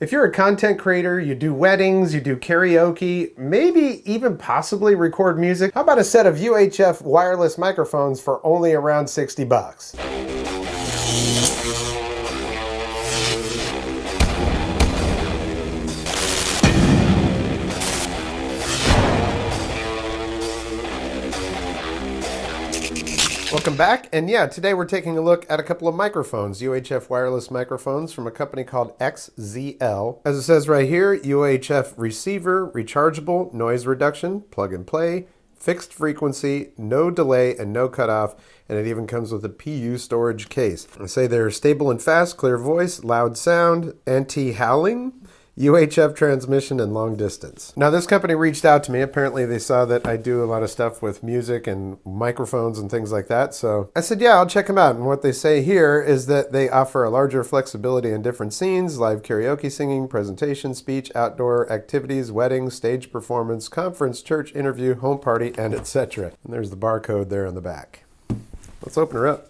If you're a content creator, you do weddings, you do karaoke, maybe even possibly record music, how about a set of UHF wireless microphones for only around 60 bucks? Welcome back, and yeah, today we're taking a look at a couple of microphones, UHF wireless microphones from a company called XZL. As it says right here, UHF receiver, rechargeable, noise reduction, plug and play, fixed frequency, no delay and no cutoff, and it even comes with a PU storage case. They say they're stable and fast, clear voice, loud sound, anti-howling, UHF transmission, and long distance. Now this company reached out to me. Apparently they saw that I do a lot of stuff with music and microphones and things like that. So I said, yeah, I'll check them out. And what they say here is that they offer a larger flexibility in different scenes, live karaoke singing, presentation, speech, outdoor activities, weddings, stage performance, conference, church, interview, home party, and etc. And there's the barcode there on the back. Let's open her up.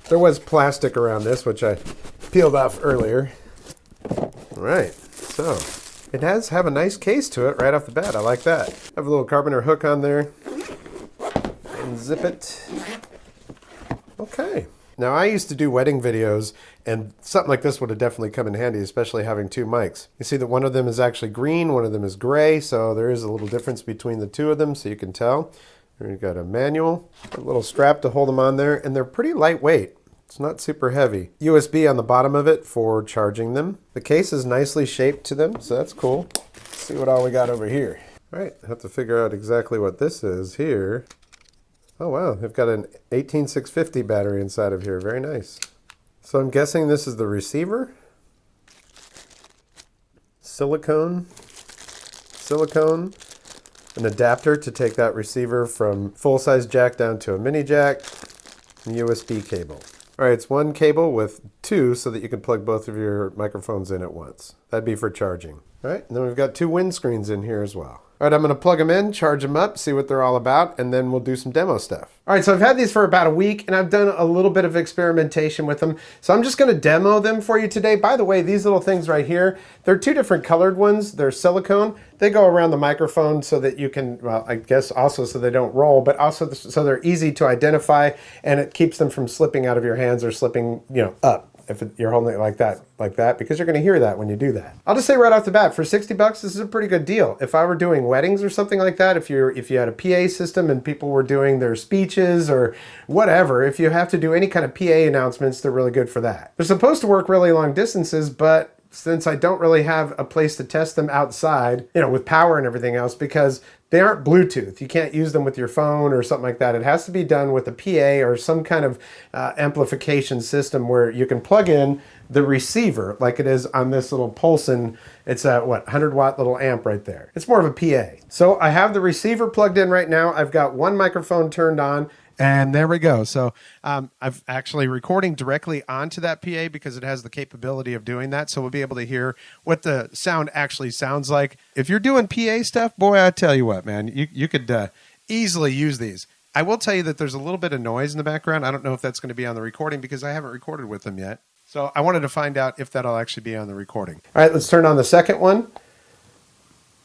There was plastic around this, which I peeled off earlier. All right, so it does have a nice case to it right off the bat. I like that. Have a little carpenter hook on there. And zip it. Okay. Now I used to do wedding videos, and something like this would have definitely come in handy, especially having two mics. You see that one of them is actually green, one of them is gray, so there is a little difference between the two of them, so you can tell. We've got a manual, a little strap to hold them on there, and they're pretty lightweight. It's not super heavy. USB on the bottom of it for charging them. The case is nicely shaped to them, so that's cool. Let's see what all we got over here. All right, I have to figure out exactly what this is here. Oh wow, they've got an 18650 battery inside of here. Very nice. So I'm guessing this is the receiver. Silicone, an adapter to take that receiver from full-size jack down to a mini jack, and USB cable. All right, it's one cable with two so that you can plug both of your microphones in at once. That'd be for charging. All right, and then we've got two windscreens in here as well. All right, I'm gonna plug them in, charge them up, see what they're all about, and then we'll do some demo stuff. All right, so I've had these for about a week, and I've done a little bit of experimentation with them. So I'm just gonna demo them for you today. By the way, these little things right here, they're two different colored ones. They're silicone. They go around the microphone so that you can, well, I guess also so they don't roll, but also so they're easy to identify, and it keeps them from slipping out of your hands or slipping, up. If you're holding it like that, because you're going to hear that when you do that. I'll just say right off the bat, for 60 bucks, this is a pretty good deal. If I were doing weddings or something like that, if you had a PA system and people were doing their speeches or whatever, if you have to do any kind of PA announcements, they're really good for that. They're supposed to work really long distances, but since I don't really have a place to test them outside, with power and everything else, because they aren't Bluetooth. You can't use them with your phone or something like that. It has to be done with a PA or some kind of amplification system where you can plug in the receiver like it is on this little Pulson. It's a 100 watt little amp right there. It's more of a PA. So I have the receiver plugged in right now. I've got one microphone turned on. And there we go. So I'm actually recording directly onto that PA because it has the capability of doing that. So we'll be able to hear what the sound actually sounds like. If you're doing PA stuff, boy, I tell you what, man, you could easily use these. I will tell you that there's a little bit of noise in the background. I don't know if that's going to be on the recording because I haven't recorded with them yet. So I wanted to find out if that'll actually be on the recording. All right, let's turn on the second one.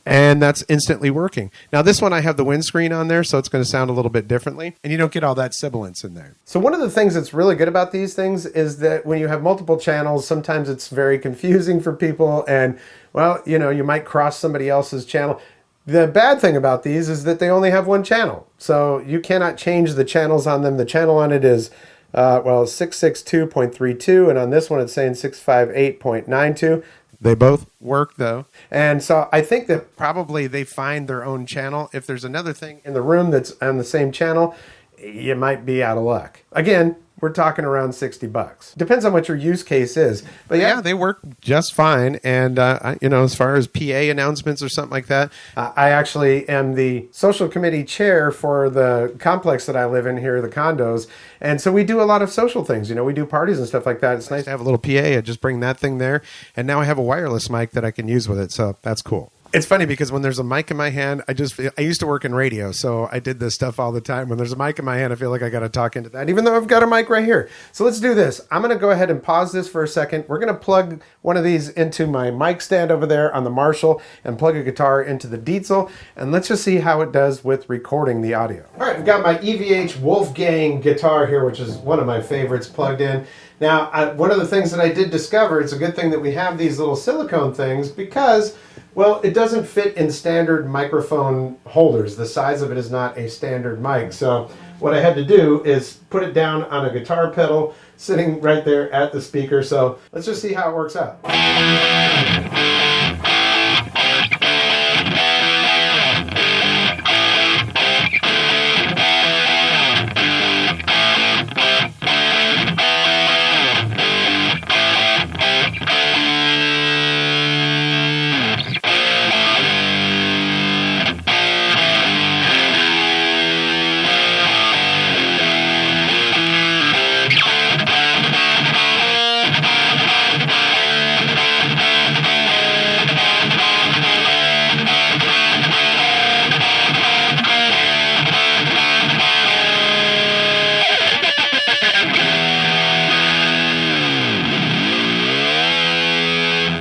And that's instantly working. Now this one I have the windscreen on there, so it's going to sound a little bit differently, and you don't get all that sibilance in there. So one of the things that's really good about these things is that when you have multiple channels, sometimes it's very confusing for people, and well, you might cross somebody else's channel. The bad thing about these is that they only have one channel, so you cannot change the channels on them. The channel on it is 662.32, and on this one it's saying 658.92. They both work though. And so I think that probably they find their own channel. If there's another thing in the room that's on the same channel, you might be out of luck. Again, we're talking around 60 bucks. Depends on what your use case is. But yeah, they work just fine. And, as far as PA announcements or something like that, I actually am the social committee chair for the complex that I live in here, the condos. And so we do a lot of social things. We do parties and stuff like that. It's nice to have a little PA. I just bring that thing there. And now I have a wireless mic that I can use with it. So that's cool. It's funny because when there's a mic in my hand, I used to work in radio, so I did this stuff all the time. When there's a mic in my hand, I feel like I got to talk into that, even though I've got a mic right here. So let's do this. I'm going to go ahead and pause this for a second. We're going to plug one of these into my mic stand over there on the Marshall and plug a guitar into the Dietzel, and let's just see how it does with recording the audio. All right, I've got my EVH Wolfgang guitar here, which is one of my favorites, plugged in. Now, one of the things that I did discover, it's a good thing that we have these little silicone things because, well, it doesn't fit in standard microphone holders. The size of it is not a standard mic. So what I had to do is put it down on a guitar pedal sitting right there at the speaker. So let's just see how it works out.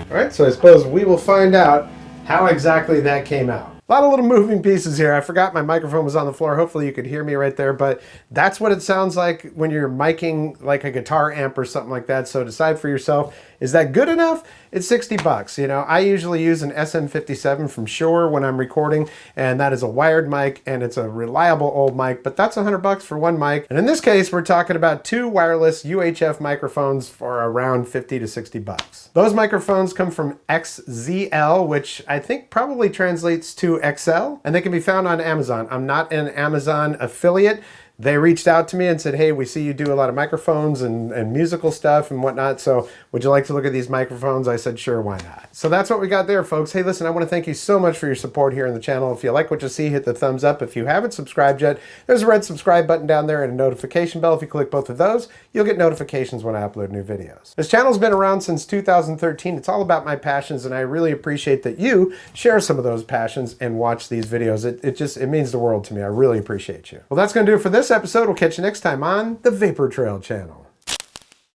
All right, so I suppose we will find out how exactly that came out. A lot of little moving pieces here. I forgot my microphone was on the floor. Hopefully you could hear me right there, but that's what it sounds like when you're miking like a guitar amp or something like that. So decide for yourself, is that good enough? It's 60 bucks. You know, I usually use an SM57 from Shure when I'm recording, and that is a wired mic, and it's a reliable old mic, but that's 100 bucks for one mic. And in this case, we're talking about 2 wireless UHF microphones for around 50 to 60 bucks. Those microphones come from XZL, which I think probably translates to XL, and they can be found on Amazon. I'm not an Amazon affiliate. They reached out to me and said, hey, we see you do a lot of microphones and musical stuff and whatnot, so would you like to look at these microphones? I said, sure, why not? So that's what we got there, folks. Hey, listen, I want to thank you so much for your support here on the channel. If you like what you see, hit the thumbs up. If you haven't subscribed yet, there's a red subscribe button down there and a notification bell. If you click both of those, you'll get notifications when I upload new videos. This channel's been around since 2013. It's all about my passions, and I really appreciate that you share some of those passions and watch these videos. It means the world to me. I really appreciate you. Well, that's going to do it for this episode. We'll catch you next time on the Vapor Trail channel.